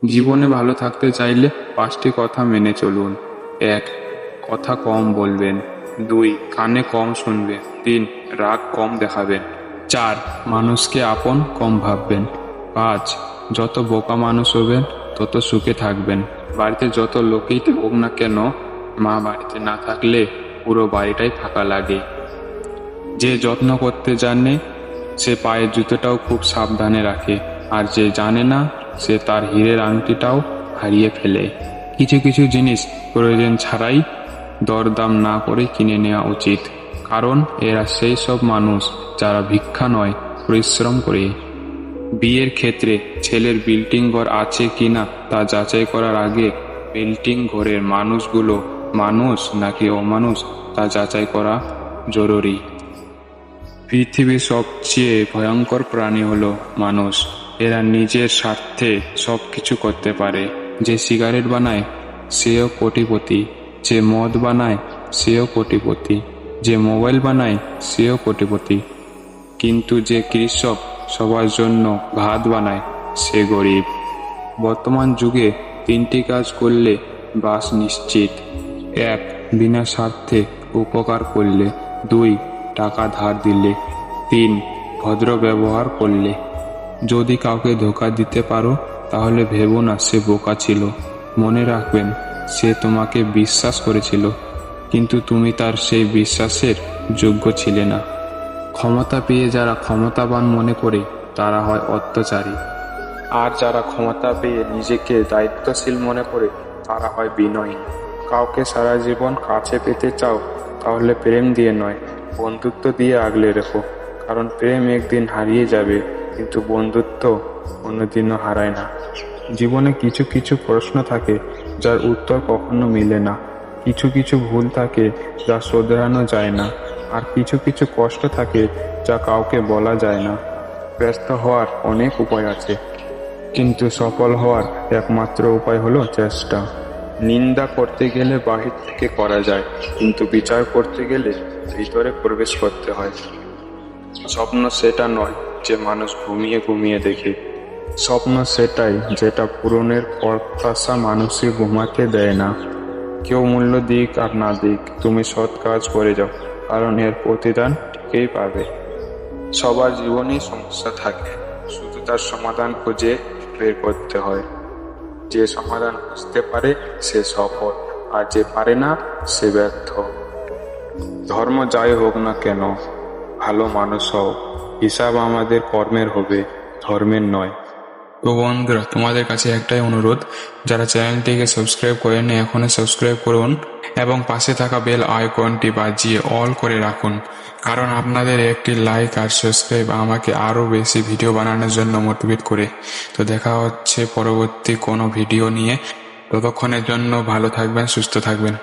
জীবনে ভালো থাকতে চাইলে 5টি কথা মেনে চলুন। 1. কথা কম বলবেন। 2. কানে কম শুনবেন। 3. রাগ কম দেখাবেন। 4. মানুষকে আপন কম ভাববেন। 5. যত বোকা মানুষ হবেন তত সুখে থাকবেন। বাড়িতে যত লোকেই থাকুক না কেন, মা বাড়িতে না থাকলে পুরো বাড়িটাই ফাঁকা লাগে। যে যত্ন করতে জানে সে পায়ের জুতোটাও খুব সাবধানে রাখে, আর যে জানে না সে তার হীরের আংটিটাও হারিয়ে ফেলে। কিছু কিছু জিনিস প্রয়োজন ছাড়াই দরদাম না করে কিনে নেওয়া উচিত, কারণ এরা সেই সব মানুষ যারা ভিক্ষা নয়, পরিশ্রম করে। বিয়ের ক্ষেত্রে ছেলের বিল্ডিং ঘর আছে কিনা তা যাচাই করার আগে বিল্ডিং ঘরের মানুষগুলো মানুষ নাকি অমানুষ তা যাচাই করা জরুরি। পৃথিবীর সবচেয়ে ভয়ঙ্কর প্রাণী হলো মানুষ। এরা নিজের স্বার্থে সবকিছু করতে পারে। যে সিগারেট বানায় সেও কোটিপতি, যে মদ বানায় সেও কোটিপতি, যে মোবাইল বানায় সেও কোটিপতি, কিন্তু যে কৃষক সবার জন্য ভাত বানায় সে গরিব। বর্তমান যুগে 3টি কাজ করলে বাস নিশ্চিত। 1. বিনা স্বার্থে উপকার করলে। 2. টাকা ধার দিলে। 3. ভদ্র ব্যবহার করলে। যদি কাউকে ধোঁকা দিতে পারো তাহলে ভেবো না সে বোকা ছিল। মনে রাখবেন, সে তোমাকে বিশ্বাস করেছিল, কিন্তু তুমি তার সেই বিশ্বাসের যোগ্য ছিলে না। ক্ষমতা পেয়ে যারা ক্ষমতাবান মনে করে তারা হয় অত্যাচারী, আর যারা ক্ষমতা পেয়ে নিজেকে দায়িত্বশীল মনে করে তারা হয় বিনয়ী। কাউকে সারা জীবন কাছে পেতে চাও তাহলে প্রেম দিয়ে নয়, বন্ধুত্ব দিয়ে আগলে রেখো, কারণ প্রেম একদিন হারিয়ে যাবে কিন্তু বন্ধুত্ব কোনোদিনও হারায় না। জীবনে কিছু কিছু প্রশ্ন থাকে যার উত্তর কখনো মিলে না, কিছু কিছু ভুল থাকে যা শোধরানো যায় না, আর কিছু কিছু কষ্ট থাকে যা কাউকে বলা যায় না। ব্যস্ত হওয়ার অনেক উপায় আছে, কিন্তু সফল হওয়ার একমাত্র উপায় হলো চেষ্টা। নিন্দা করতে গেলে বাহির থেকে করা যায়, কিন্তু বিচার করতে গেলে ভিতরে প্রবেশ করতে হয়। স্বপ্ন সেটা নয় যে মানুষ ঘুমিয়ে ঘুমিয়ে দেখে, স্বপ্ন সেটাই যেটা পূরণের প্রত্যাশা মানুষকে ঘুমাতে দেয় না। কেউ মূল্য দিক আর না দিক, তুমি সৎ কাজ করে যাও, কারণ এর প্রতিদান ঠিকই পাবে। সবার জীবনেই সমস্যা থাকে, শুধু তার সমাধান খুঁজে বের করতে হয়। যে সমাধান খুঁজতে পারে সে সফল, আর যে পারে না সে ব্যর্থ। ধর্ম যাই হোক না কেন, ভালো মানুষ হও, হিসাব আমাদের কর্মের হবে, ধর্মের নয়। তো বন্ধুরা, তোমাদের কাছে একটাই অনুরোধ, যারা চ্যানেলটিকে সাবস্ক্রাইব করেননি এখনই সাবস্ক্রাইব করুন এবং পাশে থাকা বেল আইকনটি বাজিয়ে অল করে রাখুন, কারণ আপনাদের একটি লাইক আর সাবস্ক্রাইব আমাকে আরও বেশি ভিডিও বানানোর জন্য মোটিভেট করে। তো দেখা হচ্ছে পরবর্তী কোনো ভিডিও নিয়ে, ততক্ষণের জন্য ভালো থাকবেন, সুস্থ থাকবেন।